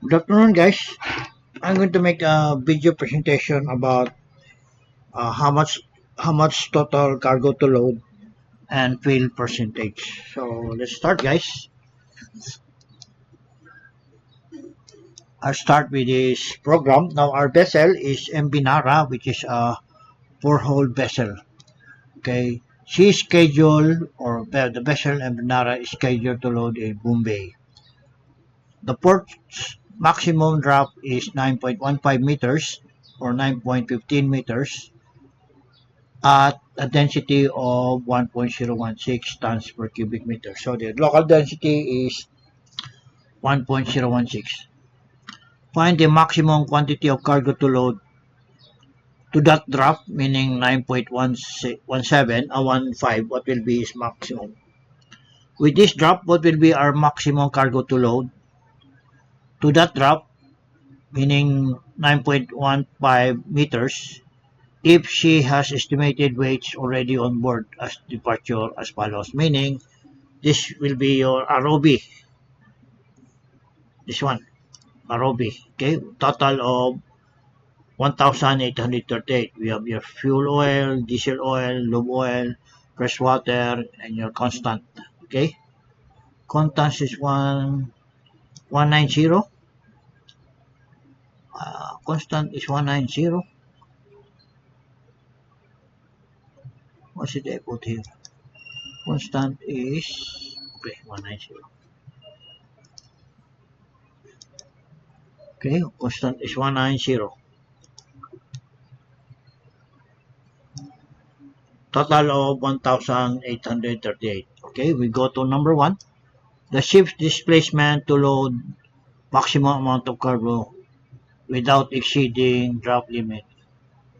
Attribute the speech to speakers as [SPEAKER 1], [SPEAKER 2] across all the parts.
[SPEAKER 1] Good afternoon, guys. I'm going to make a video presentation about how much total cargo to load and fill percentage. So let's start, guys. I'll start with this program. Now our vessel is MV Nara, which is a four-hull vessel. Okay, she's scheduled, or the vessel MV Nara is scheduled to load in Bombay. The port's maximum drop is 9.15 meters or 9.15 meters at a density of 1.016 tons per cubic meter. So the local density is 1.016. Find the maximum quantity of cargo to load to that drop, meaning 9.17, 15, what will be its maximum. With this drop, what will be our maximum cargo to load? To that drop, meaning 9.15 meters, if she has estimated weights already on board as departure as follows, meaning this will be your ROB. This one, ROB. Okay, total of 1,838. We have your fuel oil, diesel oil, lube oil, fresh water, and your constant. Okay, constant is 190. Constant is 190. What should I put here? Constant is okay, 190. Okay, constant is 190. Total of 1,838. Okay, we go to number 1. The ship's displacement to load maximum amount of cargo without exceeding drop limit.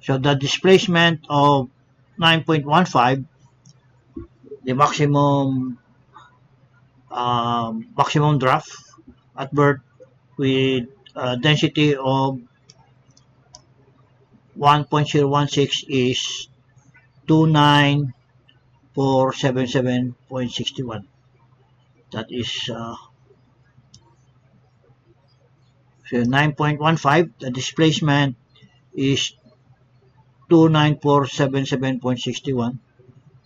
[SPEAKER 1] So the displacement of 9.15, the maximum draft at berth with density of 1.016 is 29477.61. That is so 9.15. The displacement is 29477.61.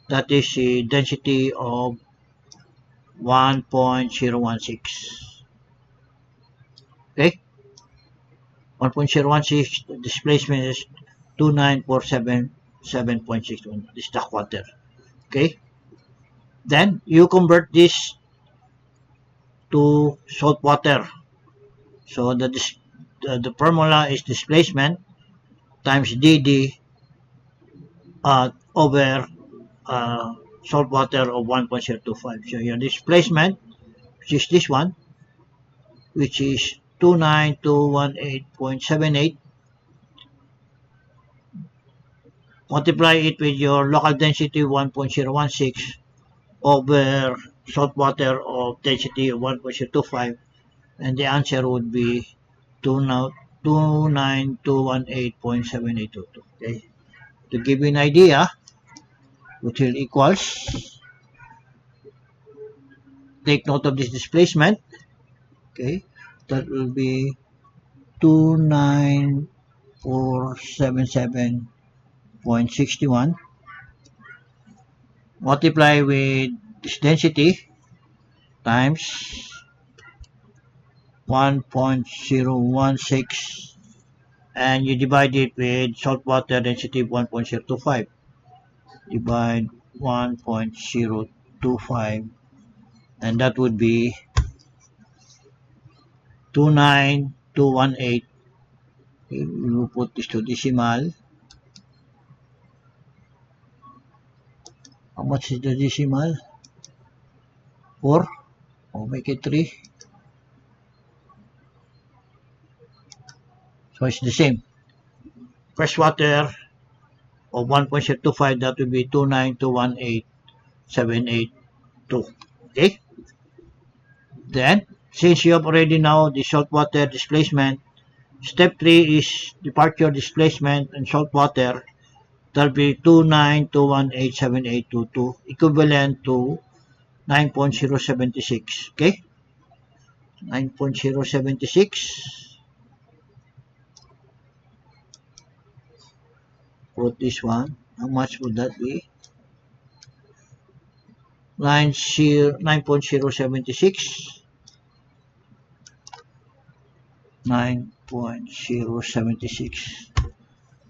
[SPEAKER 1] That is the density of 1.016. Okay, 1.016. The displacement is 29477.61. This is the quarter. Okay, then you convert this to salt water. So the formula is displacement times dd over salt water of 1.025. So your displacement, which is this one, which is 29218.78, multiply it with your local density 1.016 over salt water of density of 1.025, and the answer would be 29218.7822. Okay, to give you an idea, which will equals, take note of this displacement. Okay, that will be 29477.61 multiply with this density times 1.016, and you divide it with salt water density of 1.025. Divide 1.025, and that would be 29218. Okay, we will put this to decimal. How much is the decimal? 4. Oh, make it 3. So it's the same. Fresh water of 1.025, that will be 29218.782. Okay? Then, since you have already know the saltwater displacement, step 3 is departure displacement and saltwater. That will be 29218.7822, equivalent to 9.076. Okay? 9.076. Put this one. How much would that be? 9.076. 9.076.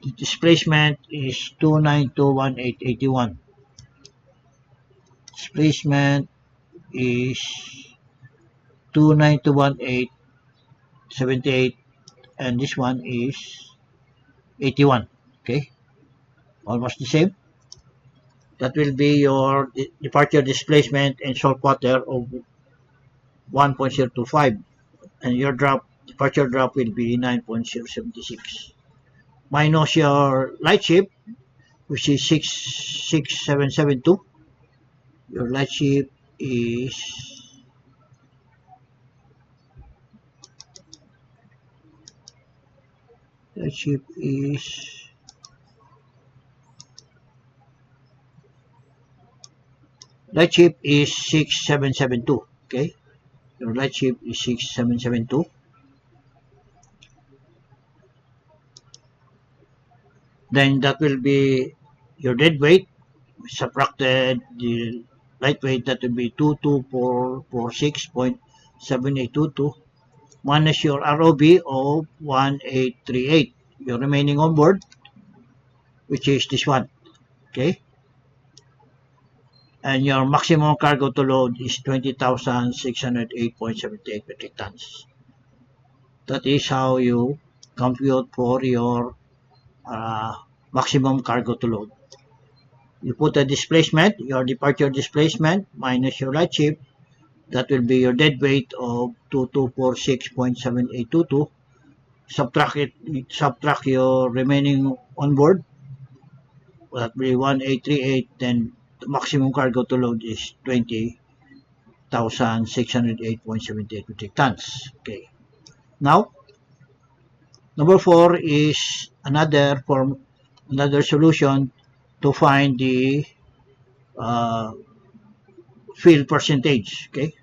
[SPEAKER 1] The displacement is 2921881. Displacement is 2921878, and this one is 81. Okay, almost the same. That will be your departure displacement in salt water of 1.025, and your departure drop will be 9.076 minus your light shift, which is 66772. Your light shift is light shift is 6772. Okay, your light shift is 6772. Then that will be your dead weight subtracted the light weight. That will be 22446.7822 minus your ROB of 1838. Your remaining on board, which is this one. Okay, and your maximum cargo to load is 20,608.78 metric tons. That is how you compute for your maximum cargo to load. You put a displacement, your departure displacement minus your light shift. That will be your dead weight of 2246.7822. Subtract your remaining on board. That will be 1838. Then the maximum cargo to load is 20,608.78 metric tons. Okay. Now, number 4 is another solution to find the fill percentage. Okay.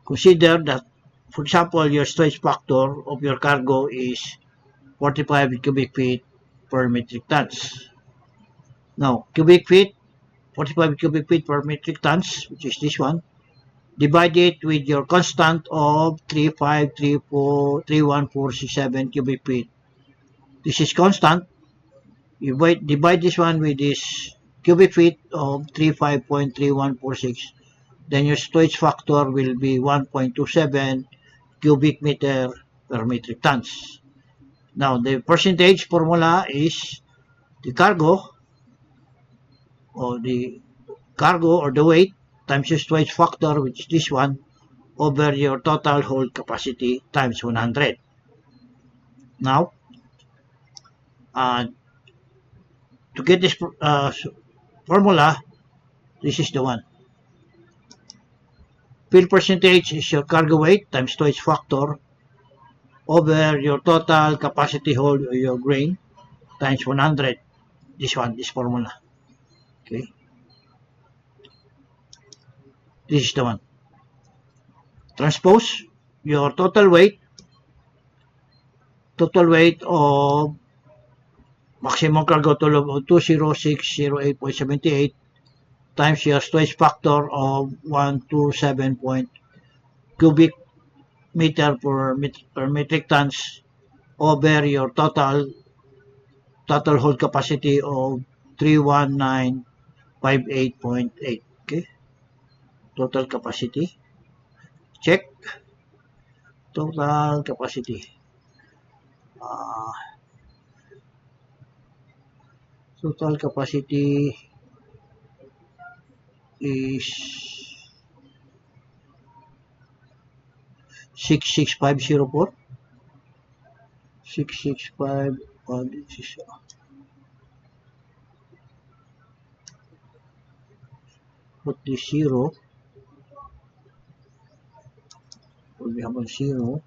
[SPEAKER 1] Consider that, for example, your stretch factor of your cargo is 45 cubic feet per metric tons. Now, 45 cubic feet per metric tons, which is this one, divide it with your constant of 3531467 cubic feet. This is constant. You divide this one with this cubic feet of 35.3146. Then your storage factor will be 1.27 cubic meter per metric tons. Now, the percentage formula is the cargo or the weight times your storage factor, which is this one, over your total hold capacity times 100. Now, to get this formula, this is the one. Fill percentage is your cargo weight times storage factor over your total capacity hold of your grain times 100. This one, this formula. Okay. This is the one. Transpose your total weight of maximum cargo to load of 20608.78 times your storage factor of 127 cubic meter per metric tons over your total hold capacity of 31958.8. Okay, total capacity. Check total capacity. Total capacity is 66504. 665. Put the 0. We have a 0,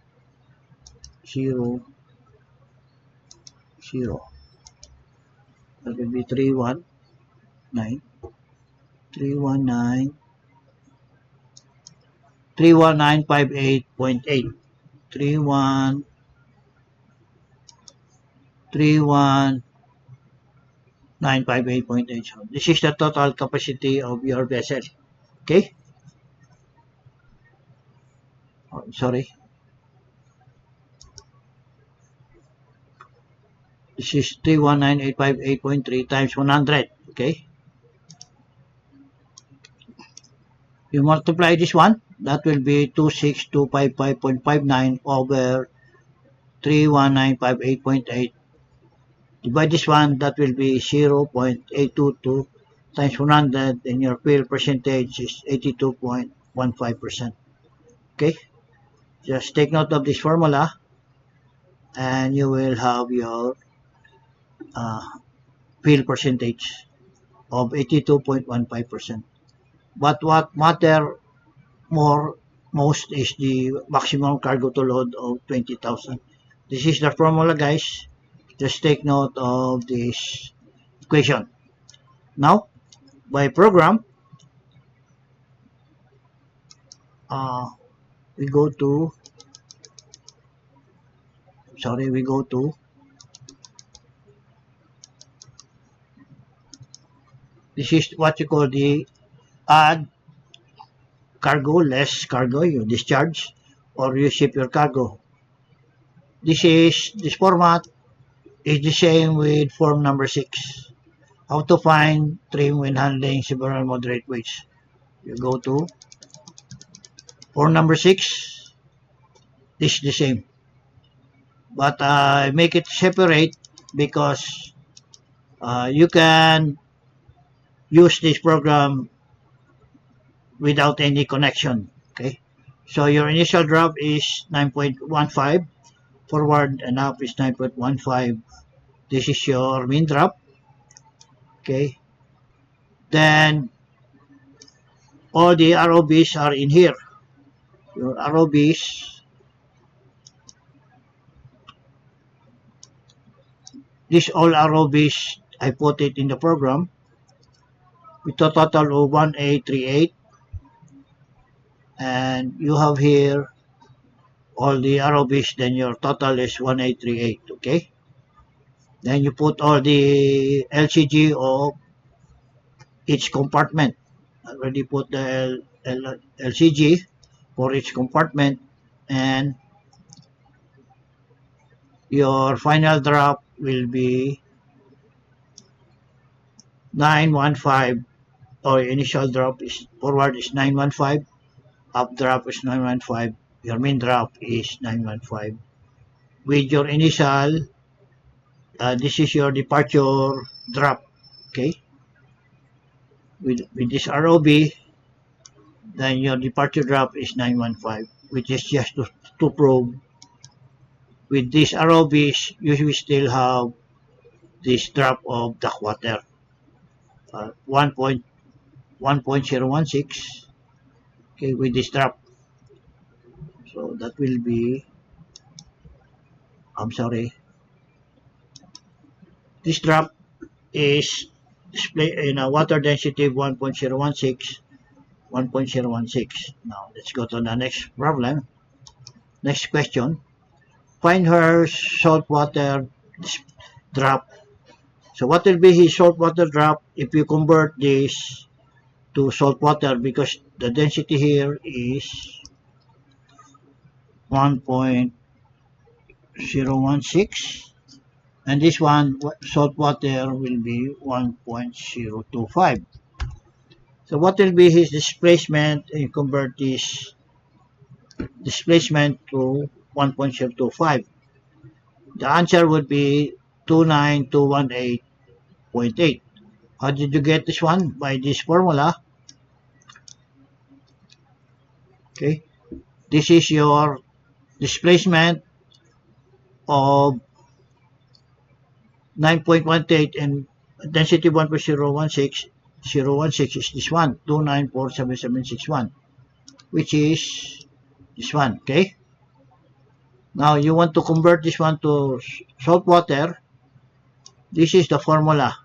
[SPEAKER 1] 0, 0. That will be 319. 31958.8. 31958.8. So this is the total capacity of your vessel. Okay? Oh, sorry. This is 319,858.3 times 100. Okay? You multiply this one, that will be 26255.59 over 31958.8. Divide this one, that will be 0.822 times 100, and your fill percentage is 82.15%. Okay? Just take note of this formula, and you will have your uh, fill percentage of 82.15%. But what matter most is the maximum cargo to load of 20,000. This is the formula, guys. Just take note of this equation. Now, by program, uh, we go to, this is what you call the add cargo, less cargo, you discharge, or you ship your cargo. This format is the same with form number 6. How to find trim when handling several moderate weights. You go to form number 6. This is the same. But I make it separate because you can use this program without any connection. Okay. So your initial drop is 9.15. Forward and up is 9.15. This is your mean drop. Okay. Then all the ROBs are in here. Your ROBs, this all ROBs, I put it in the program with a total of 1838, and you have here all the ROBs, then your total is 1838. Okay. Then you put all the LCG of each compartment. I already put the LCG for each compartment, and your final drop will be 915, or initial drop is forward is 915, up drop is 915, your main drop is 915. With your initial, this is your departure drop. Okay. With this ROB, then your departure drop is 915, which is just to prove with these ROBs, you will still have this drop of the water, 1.016, okay, with this drop. So that will be, I'm sorry, this drop is display in a water density of 1.016, 1.016. Now let's go to the next problem. Next question. Find her saltwater drop. So what will be his saltwater drop if you convert this to saltwater, because the density here is 1.016, and this one saltwater will be 1.025. So what will be his displacement if you convert this displacement to 1.025? The answer would be 29218.8. How did you get this one? By this formula. Okay. This is your displacement of 9.18 and density 1.016. 016 is this one, 2947761, which is this one. Okay. Now you want to convert this one to salt water. This is the formula.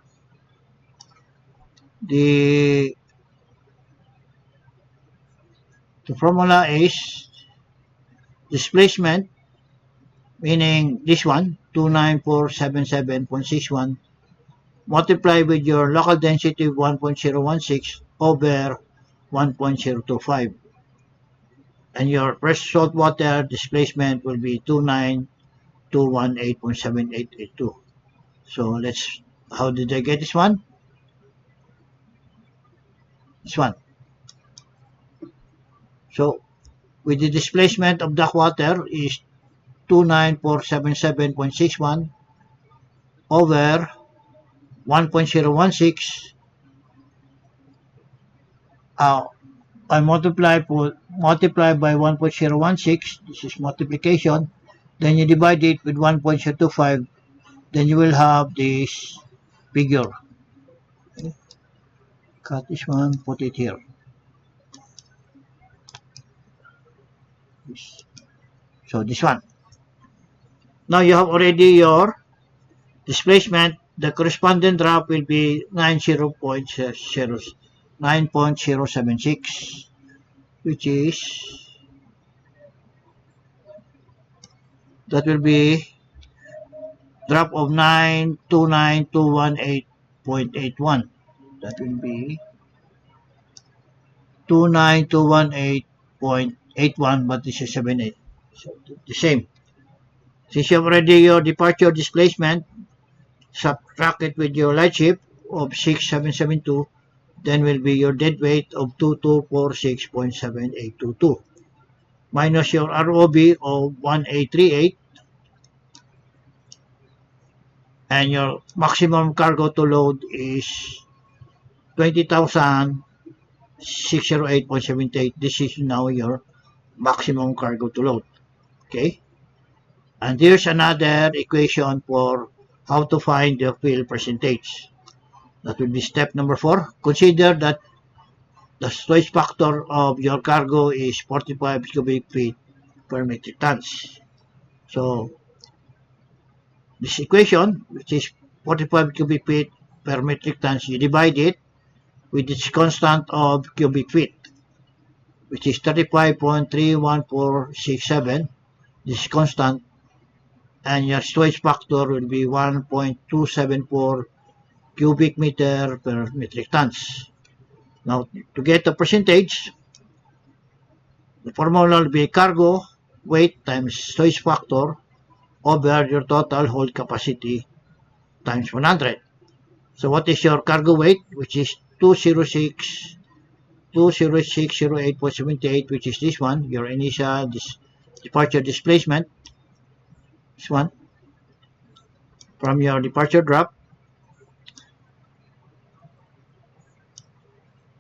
[SPEAKER 1] The The formula is displacement, meaning this one, 29477.61, multiply with your local density 1.016 over 1.025. And your fresh salt water displacement will be 29,218.7882. So how did I get this one? This one. So with the displacement of the water is 29477.61 over 1.016. I multiply by 1.016. This is multiplication. Then you divide it with 1.025. Then you will have this figure. Okay. Cut this one, put it here. So this one. Now you have already your displacement. The corresponding drop will be 9.076, which is, that will be drop of 929,218.81. That will be 29218.81, but this is 78. So the same. Since you have already your departure displacement, subtract it with your light shift of 6772, then will be your dead weight of 2246.7822 minus your ROB of 1838, and your maximum cargo to load is 20,608.78. This is now your maximum cargo to load. Okay? And here's another equation for how to find the fill percentage. That will be step number 4. Consider that the storage factor of your cargo is 45 cubic feet per metric tons. So this equation, which is 45 cubic feet per metric tons, you divide it with its constant of cubic feet, which is 35.31467. This is constant, and your storage factor will be 1.274 cubic meter per metric tons. Now, to get the percentage, the formula will be cargo weight times storage factor over your total hold capacity times 100. So what is your cargo weight, which is 20608.78, which is this one, your initial departure displacement, this one, from your departure drop,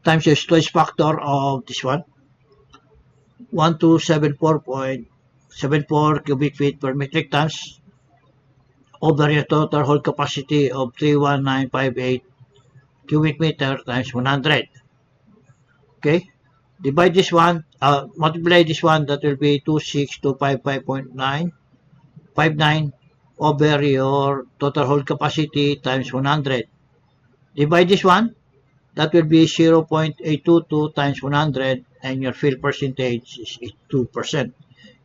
[SPEAKER 1] times your storage factor of this one, 1274.74 cubic feet per metric tons, over your total hold capacity of 31958 cubic meter times 100. Okay, divide this one, multiply this one, that will be 26255.959 over your total hold capacity times 100. Divide this one, that will be 0.822 times 100, and your fill percentage is 2%,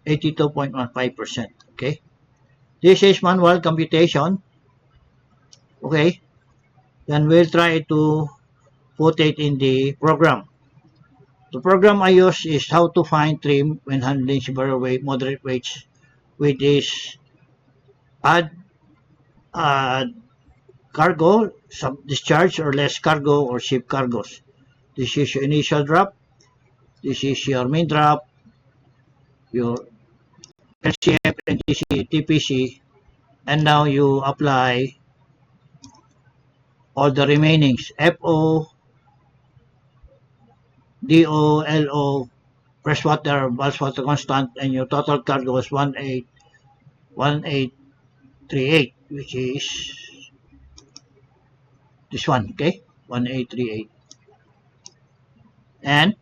[SPEAKER 1] 82.15%. Okay, this is manual computation. Okay, then we'll try to put it in the program. The program I use is how to find trim when handling severe weight, moderate weights with this add cargo, some discharge or less cargo, or ship cargos. This is your initial drop. This is your main drop, your LCF, NTC, TPC, and now you apply all the remainings, FO, DO, LO, freshwater, ballast water constant, and your total cargo is 1838, which is this one, okay, 1838. And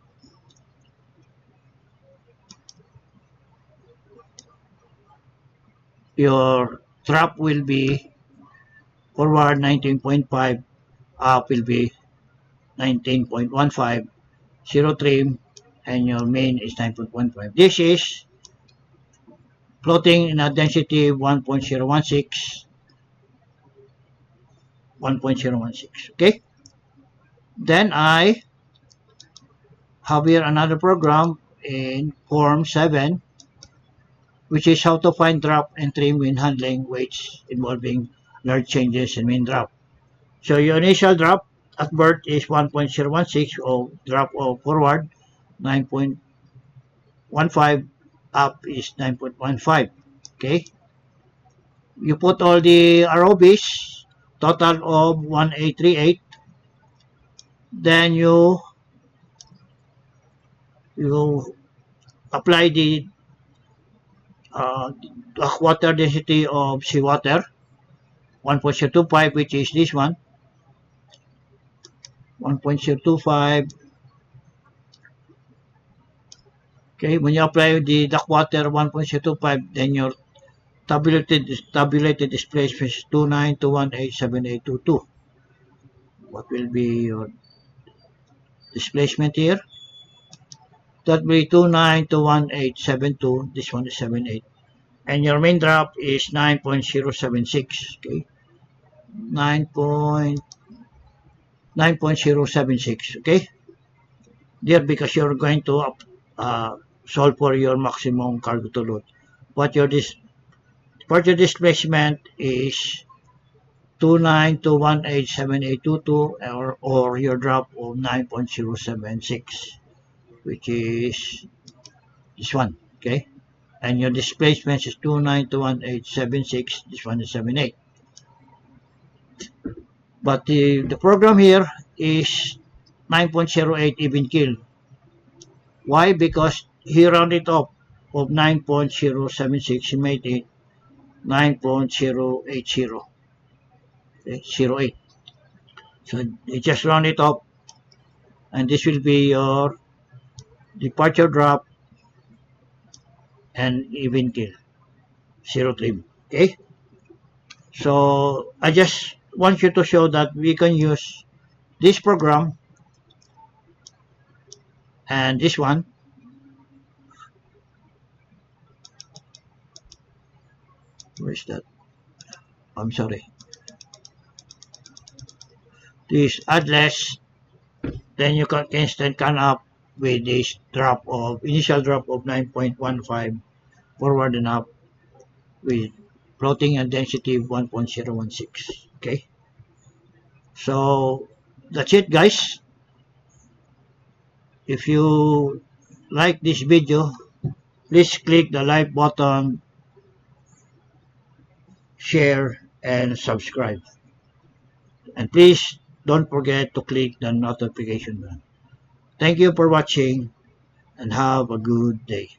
[SPEAKER 1] your drop will be forward 19.5, up will be 19.15, zero trim and your main is 9.15. This is floating in a density 1.016, 1.016. Okay. Then I have here another program in Form 7, which is how to find drop and trim when handling weights involving large changes in mean drop. So your initial drop at birth is 1.016, or drop of forward 9.15, up is 9.15. Okay. You put all the ROBs, total of 1838. Then you apply the water density of seawater 1.025, which is this one, 1.025. Okay, when you apply the duck water 1.025, then your tabulated displacement is 29218782. What will be your displacement here? That will be 29218782. This one is 78. And your main drop is 9.076. Okay, 9.076. Okay, there, because you're going to solve for your maximum cargo to load. What your displacement is 29218782, or your drop of 9.076, which is this one. Okay, and your displacement is 292187.6. This one is 78. But the program here is 9.08 even kill. Why? Because he rounded off of 9.076, he made it 9.080. Okay, 08. So you just round it up, and this will be your departure drop and even kill, 0 trim. Okay. So I just want you to show that we can use this program and this one. Where's that? I'm sorry. This add less, then you can instant come up with this initial drop of 9.15 forward and up with floating and density 1.016. Okay. So that's it, guys. If you like this video, please click the like button, share, and subscribe. And please don't forget to click the notification bell. Thank you for watching, and have a good day.